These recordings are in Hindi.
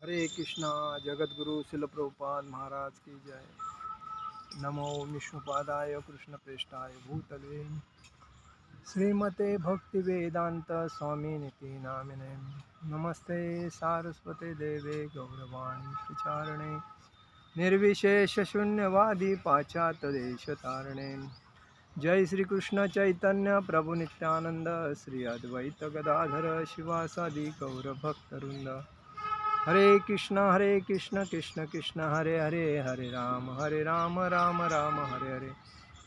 हरे कृष्णा। जगत गुरु शिल प्रभुपाद महाराज की जय। नमो विष्णुपादाय कृष्ण प्रेष्ठाय भूतले श्रीमते भक्ति वेदांत स्वामी निति नामिने। नमस्ते सारस्वते देवे गौरवाणी प्रचारणे निर्विशेष शून्यवादी पाश्चात्य देश तारणे। जय श्री कृष्ण चैतन्य प्रभु नित्यानंद श्री अद्वैत गदाधर शिवासादि गौर भक्तवृंद। हरे कृष्ण कृष्ण कृष्ण हरे हरे, हरे राम राम राम हरे हरे।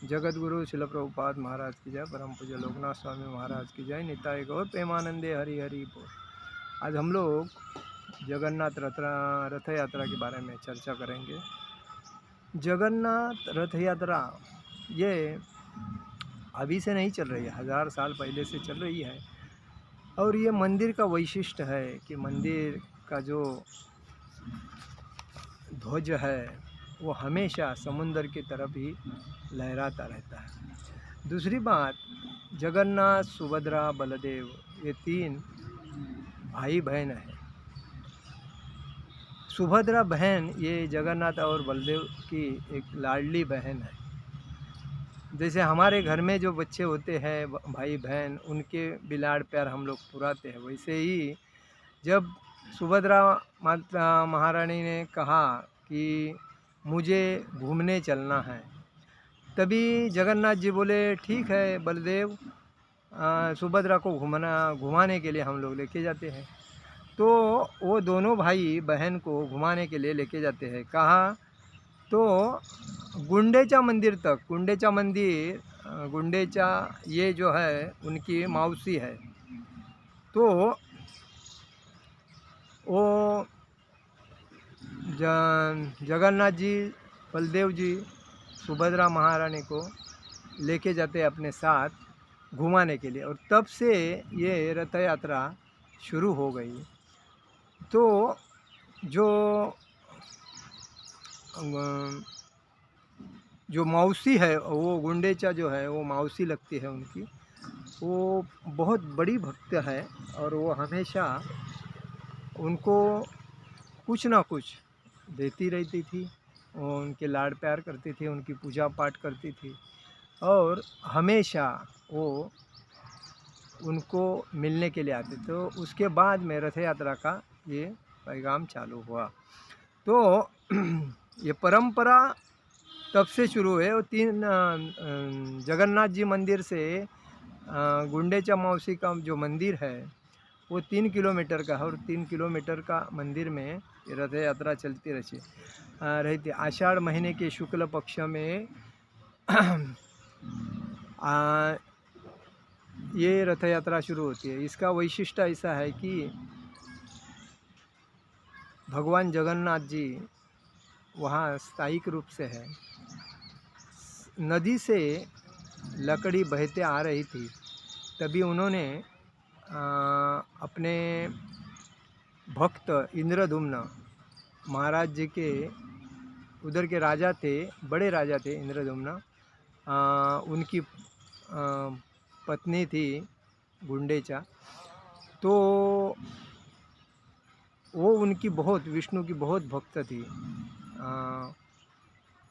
जगत गुरु शिल प्रभुपाद महाराज की जय। परम पूज्य लोकनाथ स्वामी महाराज की जय। निताय गौर प्रेमानंदे हरि हरि बोल। आज हम लोग जगन्नाथ रथ यात्रा के बारे में चर्चा करेंगे। जगन्नाथ रथ यात्रा ये अभी से नहीं चल रही है, 1000 साल पहले से चल रही है। और ये मंदिर का वैशिष्ट्य है कि मंदिर का जो ध्वज है वो हमेशा समुद्र की तरफ ही लहराता रहता है। दूसरी बात, जगन्नाथ सुभद्रा बलदेव ये 3 भाई बहन हैं। सुभद्रा बहन ये जगन्नाथ और बलदेव की एक लाडली बहन है। जैसे हमारे घर में जो बच्चे होते हैं भाई बहन, उनके भी लाड़ प्यार हम लोग पुराते हैं, वैसे ही जब सुभद्रा माता महारानी ने कहा कि मुझे घूमने चलना है, तभी जगन्नाथ जी बोले ठीक है बलदेव, सुभद्रा को घुमाने के लिए हम लोग लेके जाते हैं। तो वो दोनों भाई बहन को घुमाने के लिए लेके जाते हैं। कहाँ? तो गुंडेचा मंदिर तक। गुंडेचा ये जो है उनकी मौसी है। तो वो जगन्नाथ जी, बलदेव जी सुभद्रा महारानी को लेके जाते हैं अपने साथ घुमाने के लिए, और तब से ये रथ यात्रा शुरू हो गई। तो जो मौसी है, वो गुंडेचा जो है वो मौसी लगती है उनकी, वो बहुत बड़ी भक्त है और वो हमेशा उनको कुछ ना कुछ देती रहती थी। वो उनके लाड़ प्यार करती थी, उनकी पूजा पाठ करती थी और हमेशा वो उनको मिलने के लिए आते। तो उसके बाद में रथ यात्रा का ये पैगाम चालू हुआ। तो ये परंपरा तब से शुरू है। और 3 जगन्नाथ जी मंदिर से गुंडेचा मौसी का जो मंदिर है वो 3 किलोमीटर का है, और 3 किलोमीटर का मंदिर में रथ यात्रा चलती रहती। आषाढ़ महीने के शुक्ल पक्ष में ये रथ यात्रा शुरू होती है। इसका वैशिष्ट्य ऐसा है कि भगवान जगन्नाथ जी वहाँ स्थायिक रूप से है। नदी से लकड़ी बहते आ रही थी, तभी उन्होंने अपने भक्त इंद्रदुम्न महाराज जी के, उधर के राजा थे, बड़े राजा थे इंद्रदुम्न, उनकी पत्नी थी गुंडेचा। तो वो उनकी बहुत, विष्णु की बहुत भक्त थी।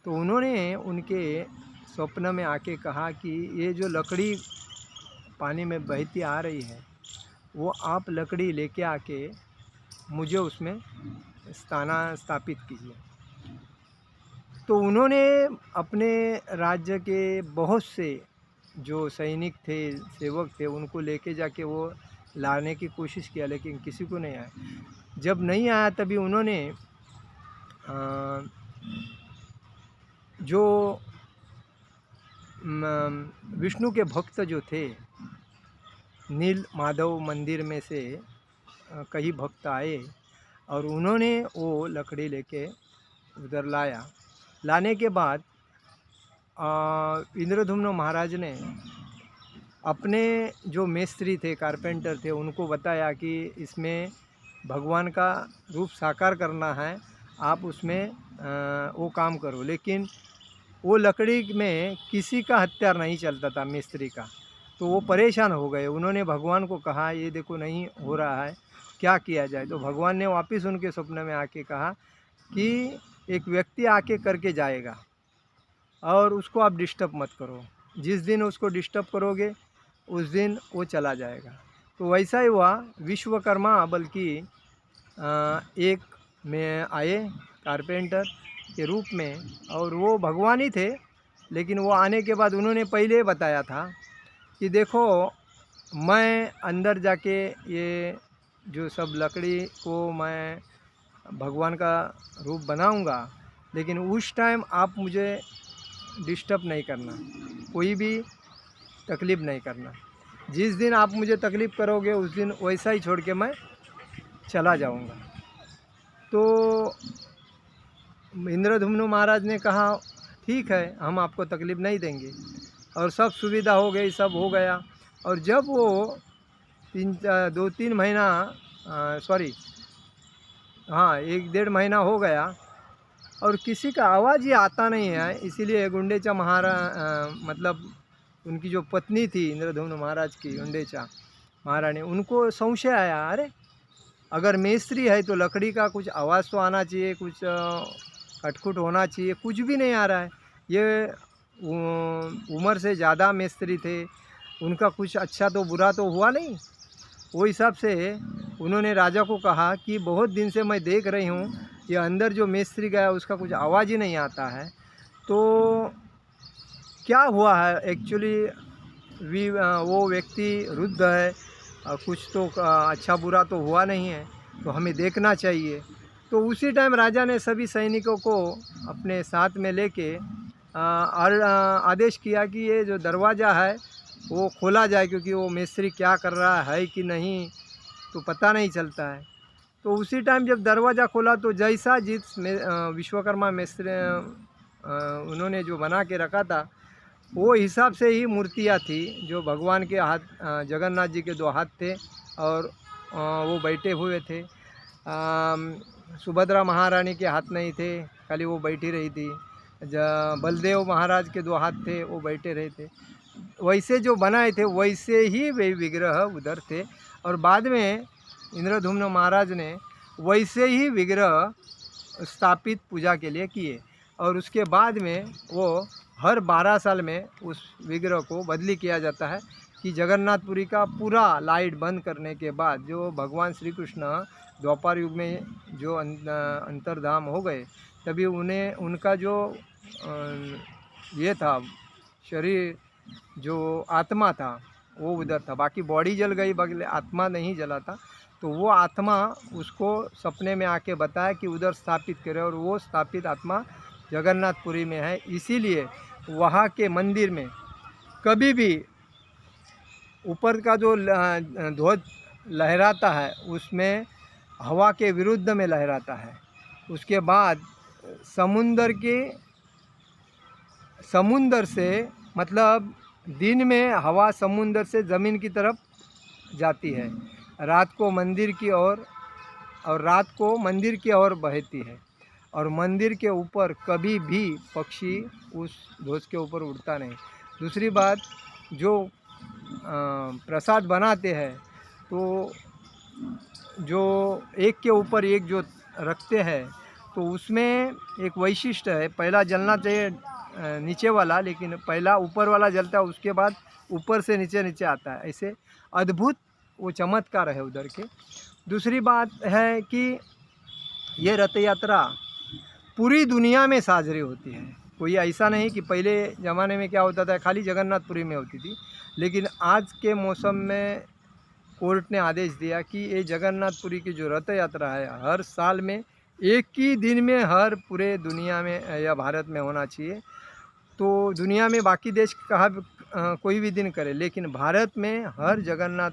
तो उन्होंने उनके स्वप्न में आके कहा कि ये जो लकड़ी पानी में बहती आ रही है वो आप लकड़ी लेके आके मुझे उसमें स्थापित कीजिए। तो उन्होंने अपने राज्य के बहुत से जो सैनिक थे, सेवक थे, उनको लेके जाके वो लाने की कोशिश किया, लेकिन किसी को नहीं आया। जब नहीं आया तभी उन्होंने जो विष्णु के भक्त जो थे, नील माधव मंदिर में से कई भक्त आए और उन्होंने वो लकड़ी लेके उधर लाया। लाने के बाद इंद्रदुम्न महाराज ने अपने जो मिस्त्री थे, कारपेंटर थे, उनको बताया कि इसमें भगवान का रूप साकार करना है, आप उसमें वो काम करो। लेकिन वो लकड़ी में किसी का हथियार नहीं चलता था, मिस्त्री का। तो वो परेशान हो गए। उन्होंने भगवान को कहा ये देखो नहीं हो रहा है, क्या किया जाए। तो भगवान ने वापस उनके सपने में आके कहा कि एक व्यक्ति आके करके जाएगा और उसको आप डिस्टर्ब मत करो, जिस दिन उसको डिस्टर्ब करोगे उस दिन वो चला जाएगा। तो वैसा ही हुआ, विश्वकर्मा बल्कि एक में आए कारपेंटर के रूप में, और वो भगवान ही थे। लेकिन वो आने के बाद उन्होंने पहले बताया था कि देखो, मैं अंदर जाके ये जो सब लकड़ी को मैं भगवान का रूप बनाऊंगा, लेकिन उस टाइम आप मुझे डिस्टर्ब नहीं करना, कोई भी तकलीफ़ नहीं करना। जिस दिन आप मुझे तकलीफ़ करोगे उस दिन वैसा ही छोड़ के मैं चला जाऊंगा। तो इंद्रधुम्न महाराज ने कहा ठीक है, हम आपको तकलीफ़ नहीं देंगे, और सब सुविधा हो गई, सब हो गया। और जब वो 2-3 महीना सॉरी हाँ 1-1.5 महीना हो गया और किसी का आवाज़ ही आता नहीं है, इसीलिए गुंडेचा मतलब उनकी जो पत्नी थी इंद्रधुम्न महाराज की, गुंडेचा महारानी, उनको संशय आया, अरे अगर मेस्त्री है तो लकड़ी का कुछ आवाज़ तो आना चाहिए, कुछ खटखुट होना चाहिए, कुछ भी नहीं आ रहा है। ये उम्र से ज़्यादा मेस्त्री थे, उनका कुछ अच्छा तो बुरा तो हुआ नहीं। वो हिसाब से उन्होंने राजा को कहा कि बहुत दिन से मैं देख रही हूँ ये अंदर जो मिस्त्री गया उसका कुछ आवाज़ ही नहीं आता है, तो क्या हुआ है एक्चुअली। वो व्यक्ति रुद्ध है, कुछ तो अच्छा बुरा तो हुआ नहीं है, तो हमें देखना चाहिए। तो उसी टाइम राजा ने सभी सैनिकों को अपने साथ में लेके आदेश किया कि ये जो दरवाज़ा है वो खोला जाए, क्योंकि वो मिस्त्री क्या कर रहा है कि नहीं तो पता नहीं चलता है। तो उसी टाइम जब दरवाज़ा खोला तो जैसा जिस विश्वकर्मा मिस्त्री उन्होंने जो बना के रखा था वो हिसाब से ही मूर्तियाँ थी, जो भगवान के हाथ, जगन्नाथ जी के 2 हाथ थे और वो बैठे हुए थे। सुभद्रा महारानी के हाथ नहीं थे, खाली वो बैठी रही थी। बलदेव महाराज के 2 हाथ थे, वो बैठे रहे थे। वैसे जो बनाए थे वैसे ही वे विग्रह उधर थे, और बाद में इंद्रधुम्न महाराज ने वैसे ही विग्रह स्थापित पूजा के लिए किए, और उसके बाद में वो हर 12 साल में उस विग्रह को बदली किया जाता है कि जगन्नाथपुरी का पूरा लाइट बंद करने के बाद जो भगवान श्री कृष्ण द्वापर युग में जो अंतर्धाम हो गए, तभी उन्हें उनका जो ये था शरीर, जो आत्मा था वो उधर था, बाकी बॉडी जल गई, बगले आत्मा नहीं जला था। तो वो आत्मा उसको सपने में आके बताया कि उधर स्थापित करे, और वो स्थापित आत्मा जगन्नाथपुरी में है। इसीलिए वहाँ के मंदिर में कभी भी ऊपर का जो ध्वज लहराता है उसमें हवा के विरुद्ध में लहराता है। उसके बाद समुंदर से मतलब दिन में हवा समुंदर से ज़मीन की तरफ जाती है, रात को मंदिर की ओर, और रात को मंदिर की ओर बहती है, और मंदिर के ऊपर कभी भी पक्षी उस ध्वज के ऊपर उड़ता नहीं। दूसरी बात, जो प्रसाद बनाते हैं तो जो एक के ऊपर एक जो रखते हैं तो उसमें एक वैशिष्ट्य है, पहला जलना चाहिए नीचे वाला, लेकिन पहला ऊपर वाला जलता है, उसके बाद ऊपर से नीचे नीचे आता है। ऐसे अद्भुत वो चमत्कार है उधर के। दूसरी बात है कि ये रथ यात्रा पूरी दुनिया में साजरी होती है। कोई ऐसा नहीं कि पहले ज़माने में क्या होता था खाली जगन्नाथपुरी में होती थी, लेकिन आज के मौसम में कोर्ट ने आदेश दिया कि ये जगन्नाथपुरी की जो रथ यात्रा है हर साल में एक ही दिन में हर पूरे दुनिया में या भारत में होना चाहिए। तो दुनिया में बाकी देश कहा कोई भी दिन करे, लेकिन भारत में हर जगन्नाथ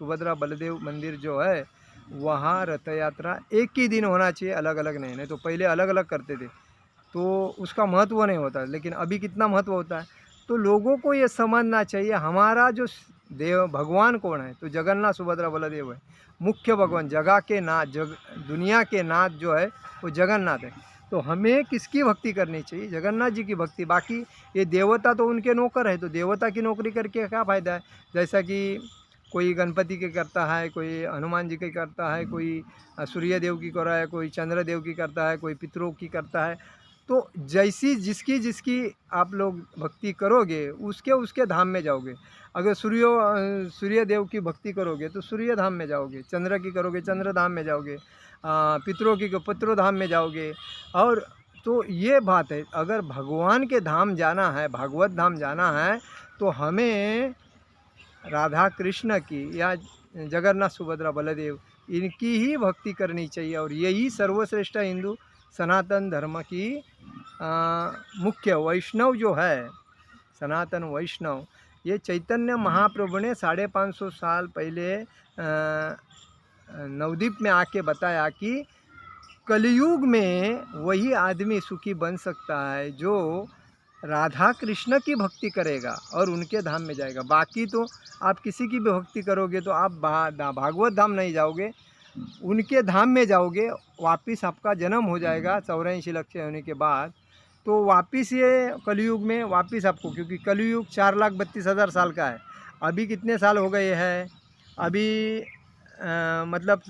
सुभद्रा बलदेव मंदिर जो है वहाँ रथ यात्रा एक ही दिन होना चाहिए, अलग अलग नहीं। तो पहले अलग अलग करते थे तो उसका महत्व नहीं होता, लेकिन अभी कितना महत्व होता है। तो लोगों को ये समझना चाहिए हमारा जो देव भगवान कौन है, तो जगन्नाथ सुभद्रा बलदेव है, मुख्य भगवान, जगह के नाथ, दुनिया के नाथ जो है वो जगन्नाथ है। तो हमें किसकी भक्ति करनी चाहिए? जगन्नाथ जी की भक्ति। बाकी ये देवता तो उनके नौकर है, तो देवता की नौकरी करके क्या फ़ायदा है? जैसा कि कोई गणपति के करता है, कोई हनुमान जी के करता है, कोई सूर्य देव की कर रहा है, कोई चंद्र देव की करता है, कोई पितरों की करता है। तो जैसी जिसकी जिसकी आप लोग भक्ति करोगे उसके उसके धाम में जाओगे। अगर सूर्य देव की भक्ति करोगे तो सूर्य धाम में जाओगे, चंद्र की करोगे चंद्र धाम में जाओगे, पितरों की पितरों धाम में जाओगे। और तो ये बात है, अगर भगवान के धाम जाना है, भागवत धाम जाना है, तो हमें राधा कृष्ण की या जगन्नाथ सुभद्रा बलदेव इनकी ही भक्ति करनी चाहिए। और यही सर्वश्रेष्ठ हिंदू सनातन धर्म की मुख्य वैष्णव जो है, सनातन वैष्णव, ये चैतन्य महाप्रभु ने 550 साल पहले नवद्वीप में आके बताया कि कलयुग में वही आदमी सुखी बन सकता है जो राधा कृष्ण की भक्ति करेगा और उनके धाम में जाएगा। बाकी तो आप किसी की भी भक्ति करोगे तो आप भागवत धाम नहीं जाओगे, उनके धाम में जाओगे। वापिस आपका जन्म हो जाएगा 84 लक्ष होने के बाद, तो वापिस ये कलयुग में वापिस आपको, क्योंकि कलयुग 4,32,000 साल का है। अभी कितने साल हो गए हैं? अभी मतलब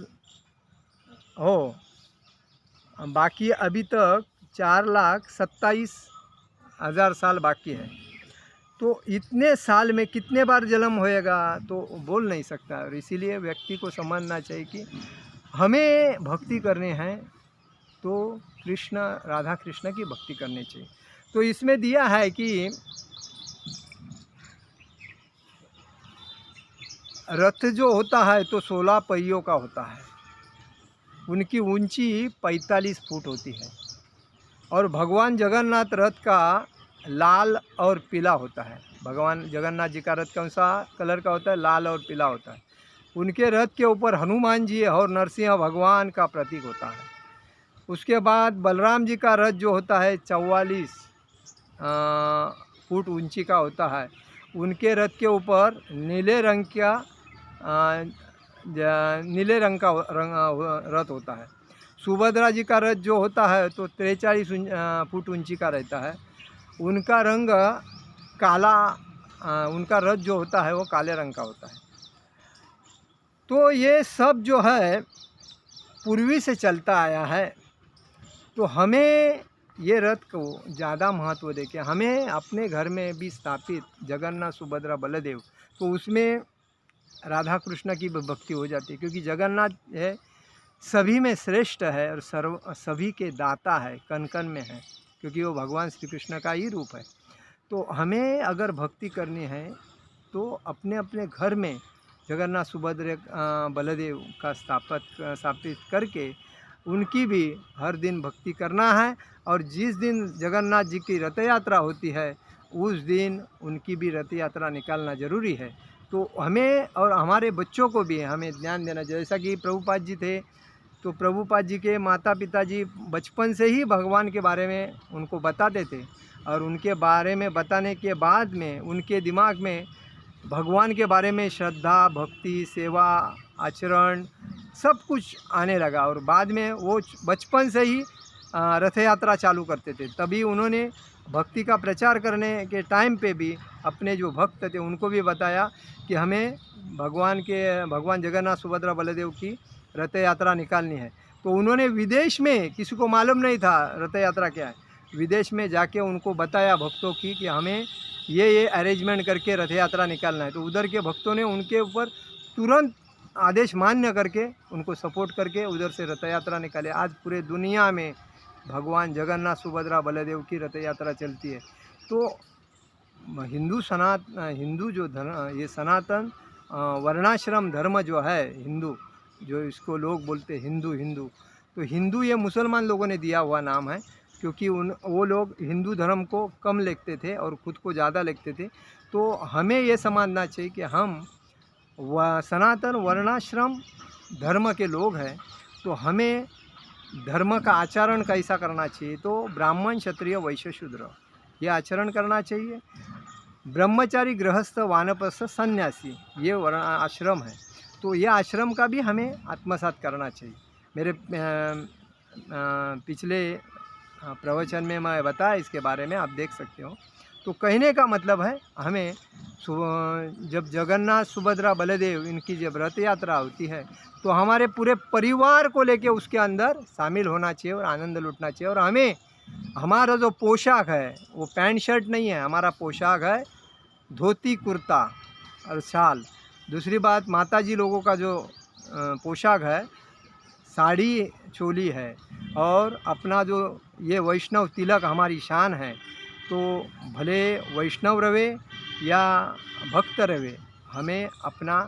हो बाकी अभी तक 4,27,000 साल बाकी है। तो इतने साल में कितने बार जन्म होएगा तो बोल नहीं सकता। और इसीलिए व्यक्ति को समझना चाहिए कि हमें भक्ति करने हैं तो कृष्ण राधा कृष्ण की भक्ति करनी चाहिए। तो इसमें दिया है कि रथ जो होता है तो 16 पहियों का होता है, उनकी ऊंची 45 फुट होती है। और भगवान जगन्नाथ रथ का लाल और पीला होता है। भगवान जगन्नाथ जी का रथ कौन सा कलर का होता है? लाल और पीला होता है। उनके रथ के ऊपर हनुमान जी और नरसिंह भगवान का प्रतीक होता है। उसके बाद बलराम जी का रथ जो होता है 44 फुट ऊंची का होता है। उनके रथ के ऊपर नीले रंग का रथ होता है। सुभद्रा जी का रथ जो होता है तो 43 फुट ऊंची का रहता है। उनका रंग काला, उनका रथ जो होता है वो काले रंग का होता है। तो ये सब जो है पूर्वी से चलता आया है। तो हमें ये रथ को ज़्यादा महत्व देके हमें अपने घर में भी स्थापित जगन्नाथ सुभद्रा बलदेव, तो उसमें राधा कृष्ण की भक्ति हो जाती है। क्योंकि जगन्नाथ है सभी में श्रेष्ठ है और सभी के दाता है, कण कण में है, क्योंकि वो भगवान श्री कृष्ण का ही रूप है। तो हमें अगर भक्ति करनी है तो अपने अपने घर में जगन्नाथ सुभद्रा बलदेव का स्थापित करके उनकी भी हर दिन भक्ति करना है। और जिस दिन जगन्नाथ जी की रथ यात्रा होती है उस दिन उनकी भी रथ यात्रा निकालना ज़रूरी है। तो हमें और हमारे बच्चों को भी हमें ध्यान देना, जैसा कि प्रभुपाद जी थे तो प्रभुपाद जी के माता पिता जी बचपन से ही भगवान के बारे में उनको बताते थे। और उनके बारे में बताने के बाद में उनके दिमाग में भगवान के बारे में श्रद्धा, भक्ति, सेवा, आचरण सब कुछ आने लगा। और बाद में वो बचपन से ही रथ यात्रा चालू करते थे। तभी उन्होंने भक्ति का प्रचार करने के टाइम पे भी अपने जो भक्त थे उनको भी बताया कि हमें भगवान जगन्नाथ सुभद्रा बलदेव की रथ यात्रा निकालनी है। तो उन्होंने विदेश में, किसी को मालूम नहीं था रथ यात्रा क्या है, विदेश में जाके उनको बताया भक्तों की कि हमें ये अरेंजमेंट करके रथ यात्रा निकालना है। तो उधर के भक्तों ने उनके ऊपर तुरंत आदेश मान्य करके उनको सपोर्ट करके उधर से रथ यात्रा निकाले। आज पूरे दुनिया में भगवान जगन्नाथ सुभद्रा बलदेव की रथ यात्रा चलती है। तो हिंदू जो धर्म, ये सनातन वर्णाश्रम धर्म जो है हिंदू, जो इसको लोग बोलते हिंदू, तो हिंदू ये मुसलमान लोगों ने दिया हुआ नाम है। क्योंकि वो लोग हिंदू धर्म को कम लिखते थे और ख़ुद को ज़्यादा लिखते थे। तो हमें ये समझना चाहिए कि हम सनातन वर्णाश्रम धर्म के लोग हैं। तो हमें धर्म का आचरण कैसा करना चाहिए? तो ब्राह्मण, क्षत्रिय, वैश्य, शूद्र ये आचरण करना चाहिए। ब्रह्मचारी, गृहस्थ, वानप्रस्थ, सन्यासी ये वर्ण आश्रम है। तो ये आश्रम का भी हमें आत्मसात करना चाहिए। मेरे पिछले प्रवचन में मैं बताया इसके बारे में, आप देख सकते हो। तो कहने का मतलब है हमें जब जगन्नाथ सुभद्रा बलदेव इनकी जब रथ यात्रा होती है तो हमारे पूरे परिवार को लेके उसके अंदर शामिल होना चाहिए और आनंद लूटना चाहिए। और हमें हमारा जो पोशाक है वो पैंट शर्ट नहीं है, हमारा पोशाक है धोती कुर्ता और शाल। दूसरी बात, माता जी लोगों का जो पोशाक है साड़ी चोली है। और अपना जो ये वैष्णव तिलक हमारी शान है, तो भले वैष्णव रहे या भक्त रहे, हमें अपना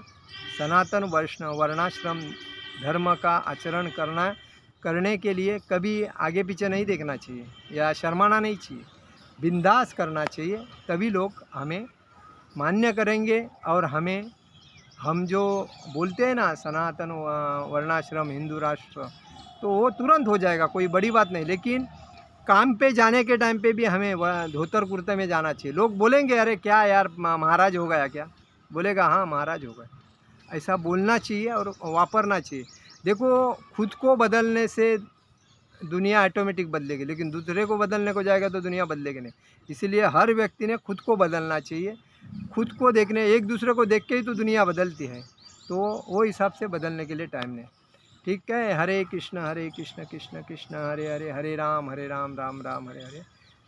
सनातन वैष्णव वर्णाश्रम धर्म का आचरण करने के लिए कभी आगे पीछे नहीं देखना चाहिए या शर्माना नहीं चाहिए, बिंदास करना चाहिए। तभी लोग हमें मान्य करेंगे। और हम जो बोलते हैं ना सनातन वर्णाश्रम हिंदू राष्ट्र, तो वो तुरंत हो जाएगा, कोई बड़ी बात नहीं। लेकिन काम पे जाने के टाइम पे भी हमें धोतर कुर्ते में जाना चाहिए। लोग बोलेंगे अरे क्या यार महाराज हो गया क्या, बोलेगा हाँ महाराज हो गए, ऐसा बोलना चाहिए और वापरना चाहिए। देखो, खुद को बदलने से दुनिया ऑटोमेटिक बदलेगी, लेकिन दूसरे को बदलने को जाएगा तो दुनिया बदलेगी नहीं। इसीलिए हर व्यक्ति ने खुद को बदलना चाहिए। खुद को देखने, एक दूसरे को देख के ही तो दुनिया बदलती है, तो वो हिसाब से बदलने के लिए टाइम नहीं। ठीक है। हरे कृष्ण कृष्ण कृष्ण हरे हरे, हरे राम राम राम हरे हरे।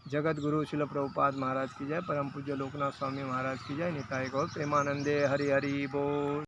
जगत गुरु शिल प्रभुपाद महाराज की जय। परम पूज्य लोकनाथ स्वामी महाराज की जय। निताय गौर प्रेमानंदे। हरि हरि बोल।